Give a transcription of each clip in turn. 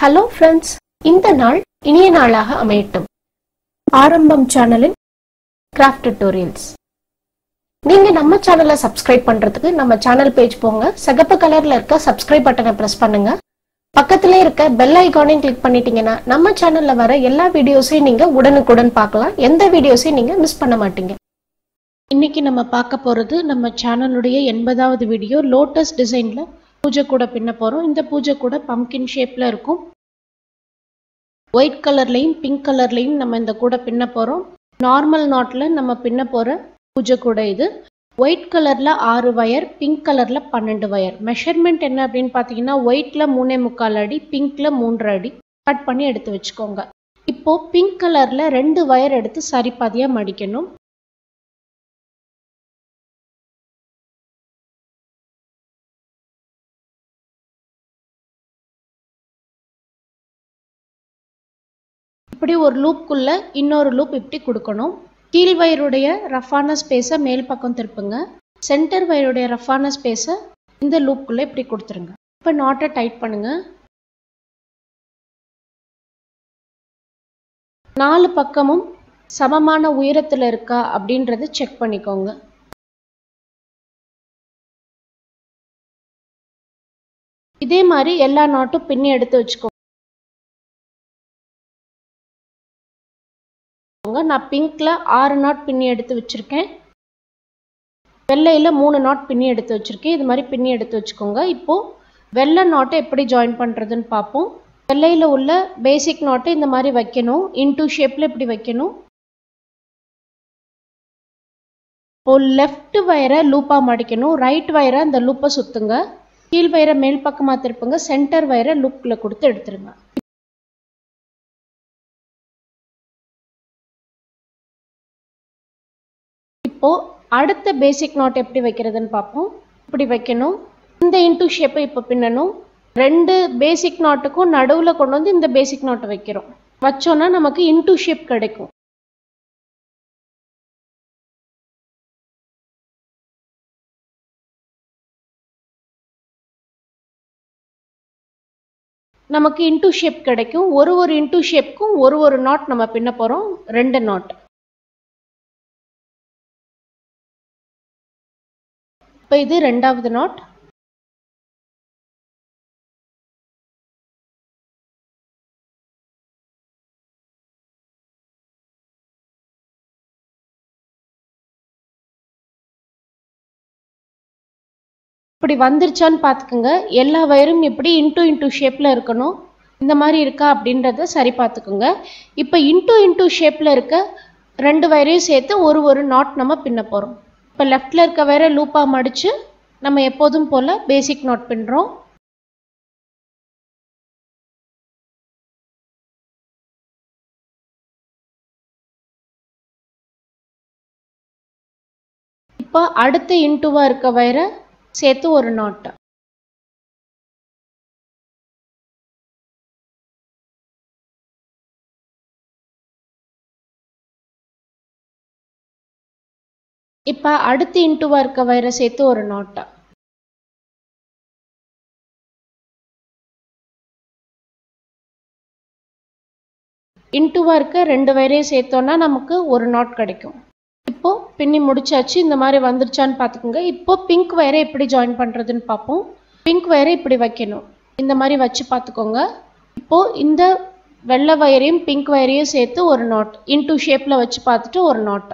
Hello friends, இந்த நாள் இனிய நாளாக அமையட்டும். ஆரம்பம் சேனலின் கிராஃப்ட் டியூட்டோரியல்ஸ். நீங்க நம்ம சேனலை சப்ஸ்கிரைப் பண்றதுக்கு நம்ம சேனல் பேஜ் போங்க. சிகப்பு கலர்ல இருக்க சப்ஸ்கிரைப் பட்டனை பிரஸ் பண்ணுங்க. பக்கத்திலே இருக்க பெல் ஐகானையும் கிளிக் பண்ணிட்டீங்கன்னா நம்ம சேனல்ல வர எல்லா வீடியோஸையும் நீங்க உடனுக்குடன் பார்க்கலாம். எந்த வீடியோஸையும் நீங்க மிஸ் பண்ண மாட்டீங்க. இன்னைக்கு நம்ம பார்க்க போறது நம்ம சேனலுடைய 80வது வீடியோ. லோட்டஸ் டிசைன்ல பூஜை கூட பின்ன போறோம். இந்த பூஜை கூட பம்ப்கின் ஷேப்ல இருக்கும். ஒயிட் கலர்லையும் பிங்க் கலர்லையும் நம்ம இந்த கூட பின்ன போறோம். நார்மல் நாட்ல நம்ம பின்ன போற பூஜை கூட இது. ஒயிட் கலர்ல 6 வயர், பிங்க் கலர்ல 12 வயர். மெஷர்மெண்ட் என்ன அப்படின்னு பாத்தீங்கன்னா, ஒயிட்ல 3.25 அடி, பிங்க்ல 3 அடி கட் பண்ணி எடுத்து வச்சுக்கோங்க. இப்போ பிங்க் கலர்ல 2 வயர் எடுத்து சரிபாதியா மடிக்கணும். இப்படி ஒரு லூப்குள்ள இன்னொரு லூப் இப்படி கொடுக்கணும். கீழ் வயருடைய ரஃபான ஸ்பேஸை மேல் பக்கம் திருப்புங்க. சென்டர் வயருடைய ரஃபான ஸ்பேஸை இந்த லூப்குள்ள இப்படி கொடுத்துருங்க. இப்போ நாட்டை டைட் பண்ணுங்க. 4 பக்கமும் சமமான உயரத்தில் இருக்கா அப்படின்றத செக் பண்ணிக்கோங்க. இதே மாதிரி எல்லா நாட்டும் பின்னி எடுத்து வச்சுக்கோங்க. நான் பிங்க்ல 6 நாட் பின்னி எடுத்து வச்சிருக்கேன். வெள்ளையில 3 நாட் பின்னி எடுத்து வச்சிருக்கேன். இது மாதிரி பின்னி எடுத்து வச்சுக்கோங்க. இப்போ வெள்ளை நாட்டை எப்படி ஜாயின் பண்றதுன்னு பார்ப்போம். வெள்ளையில உள்ள பேசிக் நாட்டை இந்த மாதிரி வைக்கணும். இன்டூ ஷேப்ல இப்படி வைக்கணும். இப்போ லெஃப்ட் வயரை லூப்பா மடிக்கணும். ரைட் வயரை அந்த லூப்பை சுத்துங்க. கீழ் வயரை மேல் பக்கமா திருப்புங்க. சென்டர் வயரை லூப்ல கொடுத்து எடுத்துருங்க. இப்போ அடுத்த பேசிக் நாட் எப்படி வைக்கிறதுன்னு பார்ப்போம். இப்படி வைக்கணும். இந்த இன்டூ ஷேப்பை இப்போ பின்னணும். 2 பேசிக் நாட்டுக்கும் நடுவுல கொண்டு வந்து இந்த பேசிக் நாட்டை வைக்கிறோம். வச்சோன்னா நமக்கு இன்டூ ஷேப் கிடைக்கும். நமக்கு இன்டூ ஷேப் கிடைக்கும். ஒரு இன்டூ ஷேப்க்கும் ஒரு நாட் நம்ம பின்ன போறோம். 2 நாட். இப்போ இது 2வது நாட். இப்படி வந்துருச்சான்னு பார்த்துக்குங்க. எல்லா வயரும் இப்படி இன்டூ ஷேப்ல இருக்கணும். இந்த மாதிரி இருக்கா அப்படின்றத சரி பார்த்துக்குங்க. இப்போ இன்டூ ஷேப்ல இருக்க 2 வயரையும் சேர்த்து ஒரு நாட் நம்ம பின்ன போறோம். இப்போ லெஃப்ட்ல இருக்க வயரை லூப்பா மடிச்சு நம்ம எப்போதும் போல பேசிக் நாட் பின்றோம். இப்போ அடுத்த இன்டூவா இருக்க வயரை சேர்த்து ஒரு நாட். இப்போ அடுத்த இன்டூவா இருக்க வயரை சேர்த்து ஒரு நாட். இன்டூவா இருக்க 2 வயரையும் சேர்த்தோம்னா நமக்கு ஒரு நாட் கிடைக்கும். இப்போ பின்னி முடிச்சாச்சு. இந்த மாதிரி வந்துருச்சான்னு பார்த்துக்கோங்க. இப்போ பிங்க் வயரை எப்படி ஜாயின் பண்றதுன்னு பார்ப்போம். பிங்க் வயரை இப்படி வைக்கணும். இந்த மாதிரி வச்சு பார்த்துக்கோங்க. இப்போ இந்த வெள்ளை வயரையும் பிங்க் வயரையும் சேர்த்து ஒரு நாட். இன்டூ ஷேப்ல வச்சு பார்த்துட்டு ஒரு நாட்.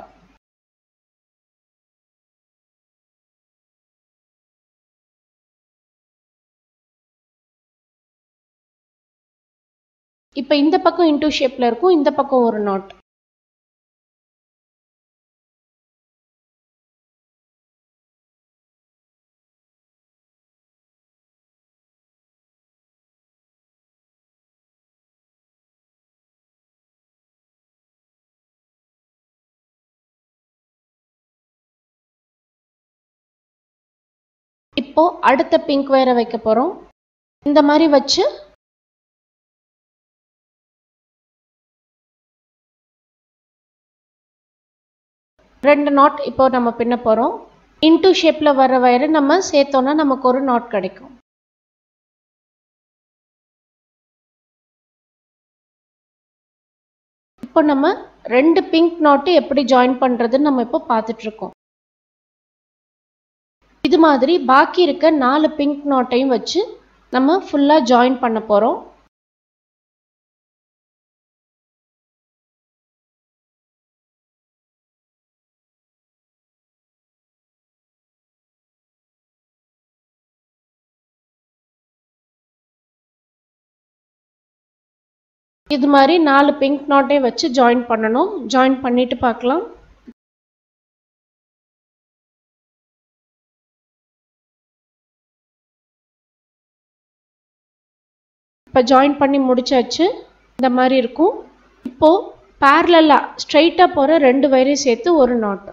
இப்போ இந்த பக்கம் இன்டூ ஷேப்ல இருக்கும். இந்த பக்கம் ஒரு நாட். இப்போ அடுத்த பிங்க் வயரை வைக்க போறோம். இந்த மாதிரி வச்சு ரெண்டு நாட் இப்போ நம்ம பின்ன போறோம். இன்டூ ஷேப்ல வர வயரை நம்ம சேர்த்தோம்னா நமக்கு ஒரு நாட் கிடைக்கும். இப்போ நம்ம ரெண்டு பிங்க் நாட் எப்படி ஜாயின் பண்றதுன்னு நம்ம இப்போ பார்த்துட்டு இருக்கோம். இது மாதிரி பாக்கி இருக்க 4 பிங்க் நாட்டையும் வச்சு நம்ம ஃபுல்லா ஜாயின் பண்ண போறோம். இது மாதிரி 4 பிங்க் நாட்டை வச்சு ஜாயின் பண்ணணும். ஜாயின் பண்ணிட்டு பார்க்கலாம். இப்போ ஜாயின் பண்ணி முடிச்சாச்சு. இந்த மாதிரி இருக்கும். இப்போ parallel ஸ்ட்ரைட்டா போற ரெண்டு வயரையும் சேர்த்து ஒரு நாட்.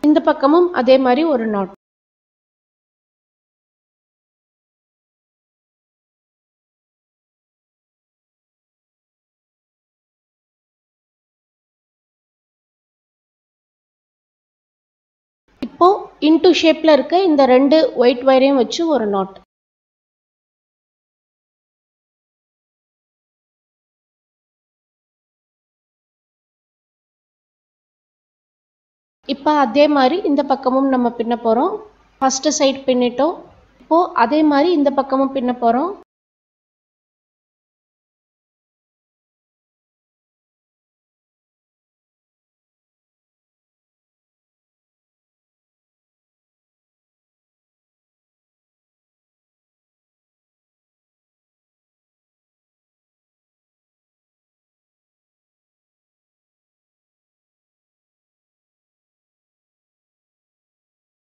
இந்த பக்கமும் அதே மாதிரி ஒரு நாட். இப்போ இன்டு ஷேப்ல இருக்க இந்த ரெண்டு ஒயிட் வயரையும் வச்சு ஒரு நாட். இப்போ அதே மாதிரி இந்த பக்கமும் நம்ம பின்ன போறோம். ஃபர்ஸ்ட் சைடு பின்னிட்டோம். இப்போ அதே மாதிரி இந்த பக்கமும் பின்ன போறோம்.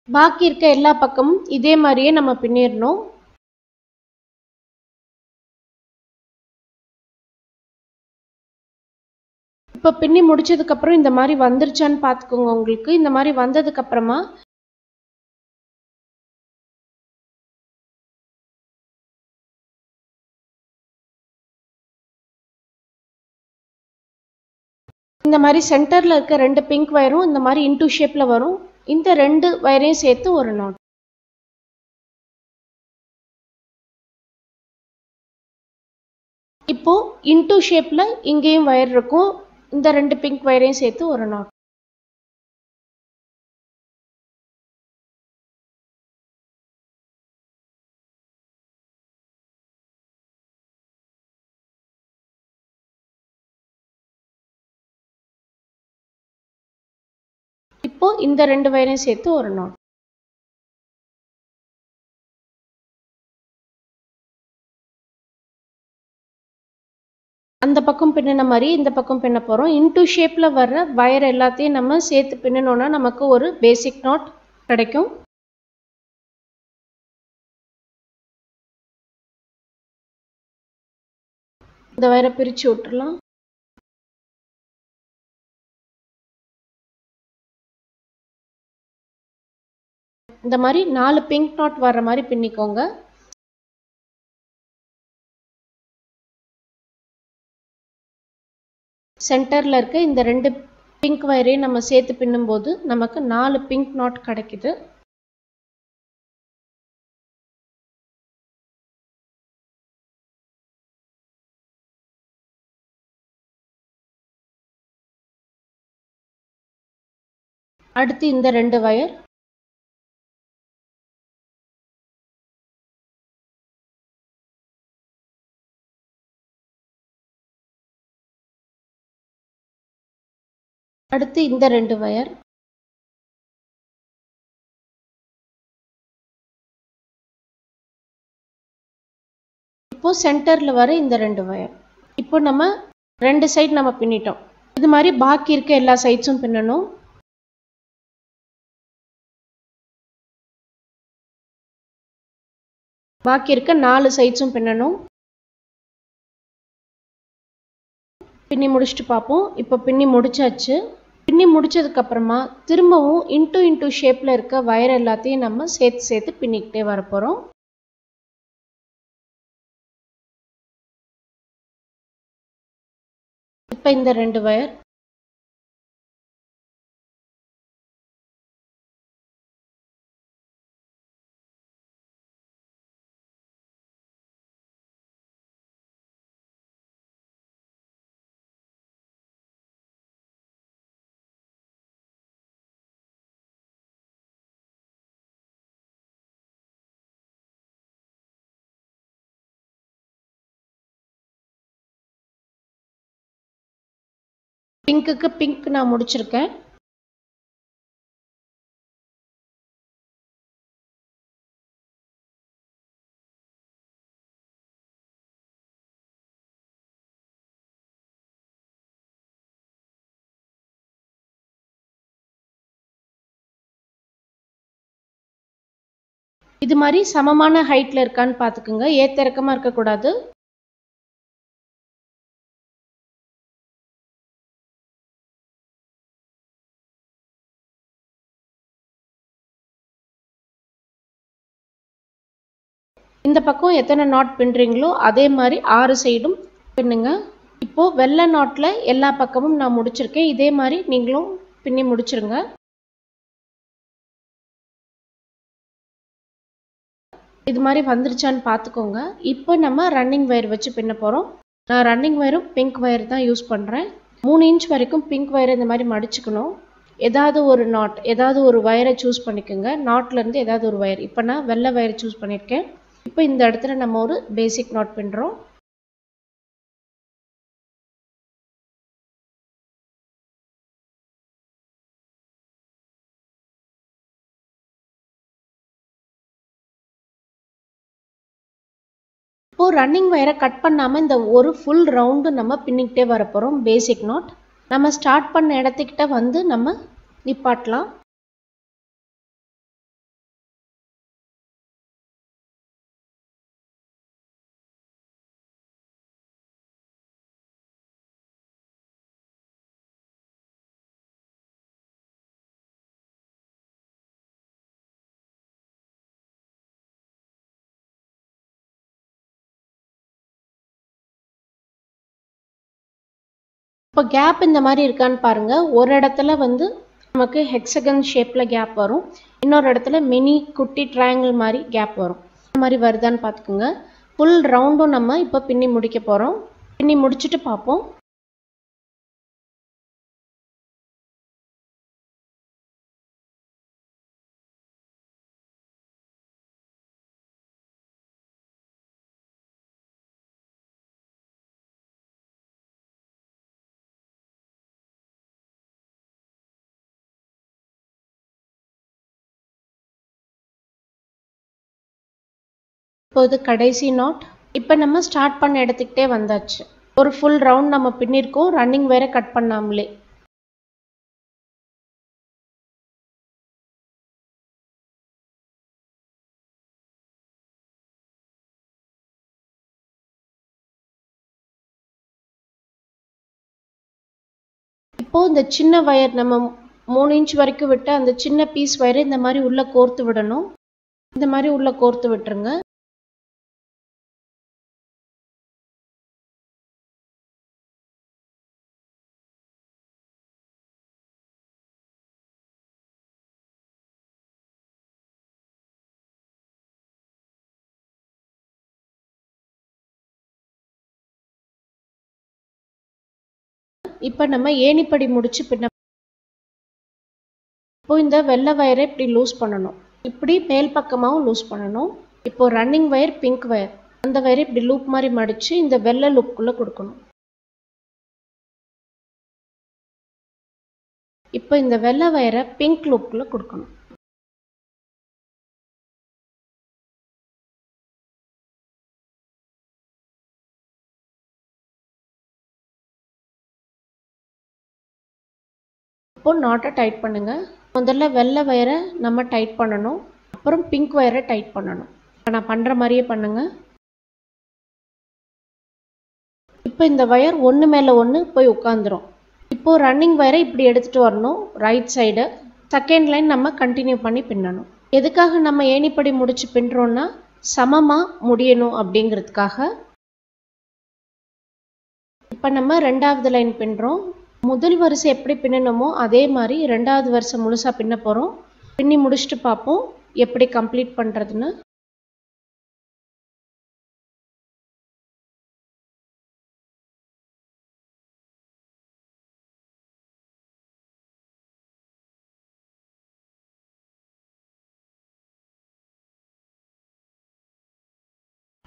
பாக்கி இருக்க எல்லா பக்கமும் இதே மாதிரியே நம்ம பின்னிடணும். இப்போ பின்னி முடிச்சதுக்கு அப்புறம் இந்த மாதிரி வந்துருச்சான்னு பார்த்துக்கோங்க. உங்களுக்கு இந்த மாதிரி வந்ததுக்கு அப்புறமா இந்த மாதிரி சென்டர்ல இருக்க ரெண்டு பிங்க் வயரும் இந்த மாதிரி இன்டு ஷேப்ல வரும். இந்த ரெண்டு வயரையும் சேர்த்து ஒரு நாட். இப்போ இன்டு ஷேப்ல இங்கேயும் வயர் இருக்கும். இந்த ரெண்டு பிங்க் வயரையும் சேர்த்து ஒரு நாட். இப்போ இந்த ரெண்டு வயரையும் சேர்த்து ஒரு நாட். அந்த பக்கம் பின்னின மாதிரி இந்த பக்கம் பின்ன போறோம். இன்டு ஷேப்ல வர்ற வயர் எல்லாத்தையும் நம்ம சேர்த்து பின்னணும்னா நமக்கு ஒரு பேசிக் நாட் கிடைக்கும். இந்த வயரை பிரிச்சு விட்டுறலாம். இந்த மாதிரி 4 பிங்க் நாட் வர்ற மாதிரி பின்னிக்கோங்க. சென்டர்ல இருக்க இந்த ரெண்டு பிங்க் வயரையும் நம்ம சேர்த்து பின்னும்போது நமக்கு 4 பிங்க் நாட் கிடைக்குது. அடுத்து இந்த ரெண்டு வயர் அடுத்து இந்த ரெண்டு வயர் இப்போ சென்டர்ல வர இந்த ரெண்டு வயர். இப்போ நம்ம ரெண்டு சைடு நம்ம பின்னிட்டோம். இது மாதிரி பாக்கி இருக்க எல்லா சைட்ஸும் பின்னணும். பாக்கி இருக்க 4 சைட்ஸும் பின்னணும். பின்னி முடிச்சுட்டு பார்ப்போம். இப்போ பின்னி முடிச்சாச்சு. பின்னி முடிச்சதுக்கு அப்புறமா திரும்பவும் இன்டு ஷேப்ல இருக்க வயர் எல்லாத்தையும் நம்ம சேர்த்து பின்னிக்கிட்டே வர போறோம். இப்போ இந்த ரெண்டு வயர் பிங்க்குக்கு பிங்க் நான் முடிச்சிருக்கேன். இது மாதிரி சமமான ஹைட்ல இருக்கான்னு பார்த்துக்குங்க. ஏத்த இறக்கமா இருக்கக்கூடாது. இந்த பக்கம் எத்தனை நாட் பின்னுறீங்களோ அதே மாதிரி 6 சைடும் பின்னுங்க. இப்போ வெள்ளை நாட்ல எல்லா பக்கமும் நான் முடிச்சிருக்கேன். இதே மாதிரி நீங்களும் பின்னி முடிச்சிருங்க. இது மாதிரி வந்துருச்சான்னு பார்த்துக்கோங்க. இப்போ நம்ம ரன்னிங் வயர் வச்சு பின்ன போகிறோம். நான் ரன்னிங் வயரும் பிங்க் வயர் தான் யூஸ் பண்ணுறேன். 3 இன்ச் வரைக்கும் பிங்க் வயரை இந்த மாதிரி மடிச்சுக்கணும். ஏதாவது ஒரு நாட், ஏதாவது ஒரு வயரை சூஸ் பண்ணிக்கோங்க. நாட்லேருந்து ஏதாவது ஒரு வயர். இப்போ நான் வெள்ளை வயர் சூஸ் பண்ணியிருக்கேன். இப்போ இந்த இடத்துல நம்ம ஒரு பேசிக் நாட் பின்னுறோம். இப்போ ரன்னிங் வயரை கட் பண்ணாமல் இந்த ஒரு ஃபுல் ரவுண்டு நம்ம பின்னிக்கிட்டே வர போகிறோம். பேசிக் நாட் நம்ம ஸ்டார்ட் பண்ண இடத்துக்கிட்ட வந்து நம்ம நிப்பாட்டலாம். இப்போ கேப் இந்த மாதிரி இருக்கான்னு பாருங்க. ஒரு இடத்துல வந்து நமக்கு ஹெக்ஸகன் ஷேப்ல கேப் வரும். இன்னொரு இடத்துல மினி குட்டி ட்ரையாங்கிள் மாதிரி கேப் வரும். இந்த மாதிரி வருதான்னு பார்த்துக்குங்க. ஃபுல் ரவுண்டும் நம்ம இப்போ பின்னி முடிக்க போகிறோம். பின்னி முடிச்சுட்டு பார்ப்போம். இப்போ இது கடைசி நாட். இப்போ நம்ம ஸ்டார்ட் பண்ண இடத்துக்கிட்டே வந்தாச்சு. ஒரு ஃபுல் ரவுண்ட் நம்ம பின்னிருக்கோம், ரன்னிங் வேற கட் பண்ணாமலே. இப்போ இந்த சின்ன வயர் நம்ம 3 இன்ச் வரைக்கும் விட்டு அந்த சின்ன பீஸ் வயரை இந்த மாதிரி உள்ள கோர்த்து விடணும். இந்த மாதிரி உள்ள கோர்த்து விட்டுருங்க. இப்போ நம்ம ஏணிப்படி முடிச்சு பின்ன. இப்போ இந்த வெள்ளை வயரை இப்படி லூஸ் பண்ணணும். இப்படி மேல் பக்கமாகவும் லூஸ் பண்ணணும். இப்போ ரன்னிங் வயர் பிங்க் வயர், அந்த வயரை இப்படி லூப் மாதிரி மடிச்சு இந்த வெள்ளை லூப்புக்குள்ள கொடுக்கணும். இப்போ இந்த வெள்ளை வயரை பிங்க் லூப்புக்குள்ள கொடுக்கணும். இப்போ நாட்டை டைட் பண்ணுங்க. முதல்ல வெள்ளை வயரை நம்ம டைட் பண்ணணும், அப்புறம் பிங்க் வயரை டைட் பண்ணணும். நான் பண்ணுற மாதிரியே பண்ணுங்க. இப்போ இந்த வயர் ஒன்று மேலே ஒன்று போய் உட்காந்துரும். இப்போ ரன்னிங் வயரை இப்படி எடுத்துட்டு வரணும். ரைட் சைடு செகண்ட் லைன் நம்ம கண்டினியூ பண்ணி பின்னணும். எதுக்காக நம்ம ஏணிப்படி முடிச்சு பின்னுறோம்னா சமமாக முடியணும் அப்படிங்கிறதுக்காக. இப்போ நம்ம ரெண்டாவது லைன் பின்னுறோம். முதல் வரிசை எப்படி பின்னணுமோ அதே மாதிரி ரெண்டாவது வரிசை முழுசா பின்ன போறோம். பின்னி முடிச்சிட்டு பார்ப்போம் எப்படி கம்ப்ளீட் பண்றதுன்னு.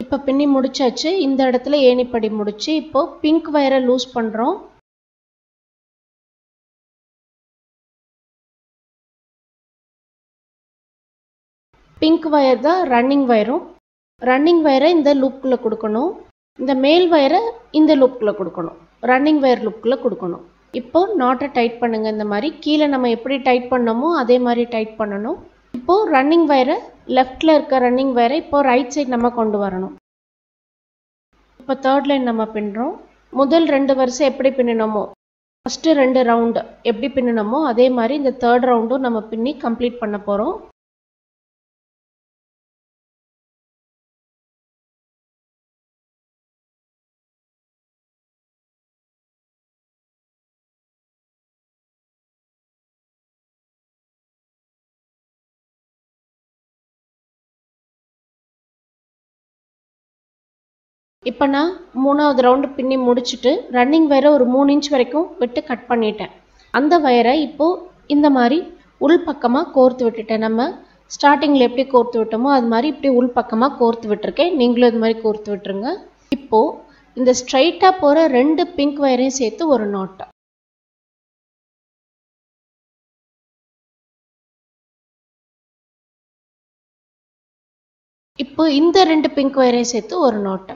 இப்போ பின்னி முடிச்சாச்சு. இந்த இடத்துல ஏணிப்படி முடிச்சு இப்போ பிங்க் வயரை லூஸ் பண்றோம். பிங்க் வயர் தான் ரன்னிங் வயரும். ரன்னிங் வயரை இந்த லூப்குள்ள கொடுக்கணும். இந்த மேல் வயரை இந்த லூப்குள்ள கொடுக்கணும். ரன்னிங் வயர் லூப்குள்ள கொடுக்கணும். இப்போ நாட்டை டைட் பண்ணுங்க. இந்த மாதிரி கீழே நம்ம எப்படி டைட் பண்ணோமோ அதே மாதிரி டைட் பண்ணணும். இப்போ ரன்னிங் வயரை லெஃப்ட்ல இருக்க ரன்னிங் வயரை இப்போ ரைட் சைடு நம்ம கொண்டு வரணும். இப்போ தேர்ட் லைன் நம்ம பின்னுறோம். முதல் 2 வரிசை எப்படி பின்னணுமோ ஃபர்ஸ்ட் 2 ரவுண்ட் எப்படி பின்னணுமோ அதே மாதிரி இந்த தேர்ட் ரவுண்டும் நம்ம பின்னி கம்ப்ளீட் பண்ண போறோம். இப்போ நான் 3வது ரவுண்டு பின்னி முடிச்சுட்டு ரன்னிங் வயரை ஒரு 3 இன்ச் வரைக்கும் விட்டு கட் பண்ணிட்டேன். அந்த வயரை இப்போ இந்த மாதிரி உள் பக்கமாக கோர்த்து விட்டுட்டேன். நம்ம ஸ்டார்டிங்கில் எப்படி கோர்த்து விட்டோமோ அது மாதிரி இப்படி உள் பக்கமாக கோர்த்து விட்டுருக்கேன். நீங்களும் இது மாதிரி கோர்த்து விட்டுருங்க. இப்போது இந்த ஸ்ட்ரைட்டாக போகிற 2 பிங்க் வயரையும் சேர்த்து ஒரு நாட். இப்போ இந்த 2 பிங்க் வயரையும் சேர்த்து ஒரு நாட்.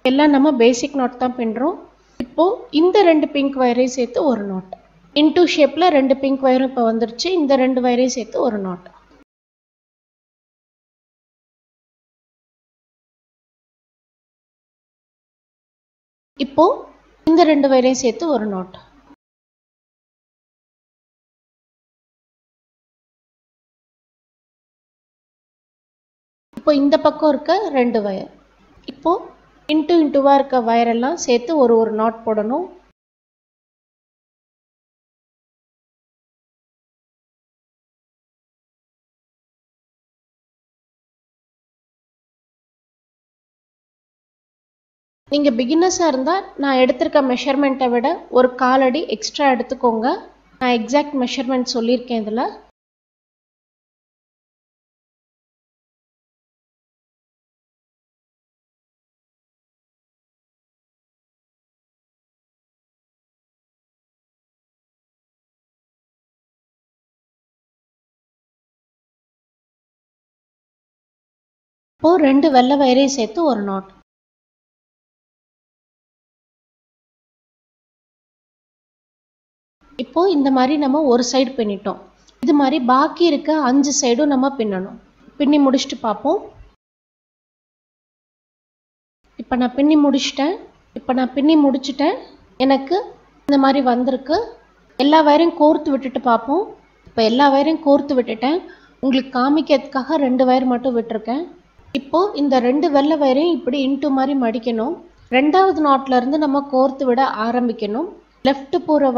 எல்லாம் நம்ம பேசிக் நாட் தான் பின்னுறோம். இப்போ இந்த 2 பிங்க் வயரையும் சேர்த்து ஒரு நாட். இன்டூ ஷேப்ல 2 பிங்க் வயரும் இப்போ வந்துருச்சு. இந்த 2 வயரையும் சேர்த்து ஒரு நாட். இப்போ இந்த 2 வயரையும் சேர்த்து ஒரு நாட். இப்போ இந்த பக்கம் இருக்க 2 வயர் இப்போ இன்டூவா இருக்க வயரெல்லாம் சேர்த்து ஒரு நாட் போடணும். நீங்க பிகினர்ஸா இருந்தா நான் எடுத்திருக்க மெஷர்மெண்ட்டை விட ஒரு 1/4 அடி எக்ஸ்ட்ரா எடுத்துக்கோங்க. நான் எக்ஸாக்ட் மெஷர்மெண்ட் சொல்லியிருக்கேன் இதுல. இப்போ 2 வெள்ளை வயரையும் சேர்த்து ஒரு நாட். இப்போ இந்த மாதிரி நம்ம ஒரு சைடு பின்னிட்டோம். இது மாதிரி பாக்கி இருக்க 5 சைடும் நம்ம பின்னணும். பின்னி முடிச்சுட்டு பார்ப்போம். இப்போ நான் பின்னி முடிச்சிட்டேன். எனக்கு இந்த மாதிரி வந்திருக்கு. எல்லா வயரையும் கோர்த்து விட்டுட்டு பார்ப்போம். இப்போ எல்லா வயரையும் கோர்த்து விட்டுட்டேன். உங்களுக்கு காமிக்கிறதுக்காக 2 வயர் மட்டும் விட்டுருக்கேன். இப்போ இந்த 2 வெள்ளை வயரையும் இப்படி இன்டூ மாதிரி மடிக்கணும். 2வது நாட்ல இருந்து நம்ம கோர்த்து விட ஆரம்பிக்கணும். லெஃப்ட் போகிற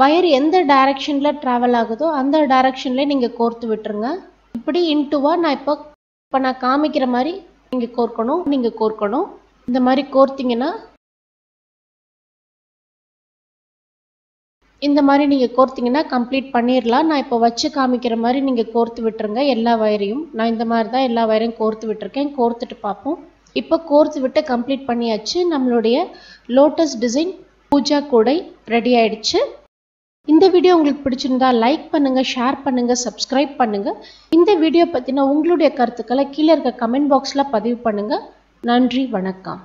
வயர் எந்த டைரக்ஷன்ல டிராவல் ஆகுதோ அந்த டைரக்ஷன்ல நீங்க கோர்த்து விட்டுருங்க. இப்படி இன்டூவா நான் இப்போ நான் காமிக்கிற மாதிரி நீங்க கோர்க்கணும். இந்த மாதிரி கோர்த்தீங்கன்னா கம்ப்ளீட் பண்ணிடலாம். நான் இப்போ வச்சு காமிக்கிற மாதிரி நீங்க கோர்த்து விட்டுருங்க எல்லா வயரையும். நான் இந்த மாதிரி தான் எல்லா வயரையும் கோர்த்து விட்டுருக்கேன். கோர்த்துட்டு பார்ப்போம். இப்போ கோர்த்து விட்டு கம்ப்ளீட் பண்ணியாச்சு. நம்மளுடைய லோட்டஸ் டிசைன் பூஜா கூடை ரெடி ஆயிடுச்சு. இந்த வீடியோ உங்களுக்கு பிடிச்சிருந்தா லைக் பண்ணுங்க, ஷேர் பண்ணுங்க, சப்ஸ்கிரைப் பண்ணுங்க. இந்த வீடியோ பத்தின உங்களுடைய கருத்துக்களை கீழே இருக்க கமெண்ட் பாக்ஸ்ல பதிவு பண்ணுங்க. நன்றி, வணக்கம்.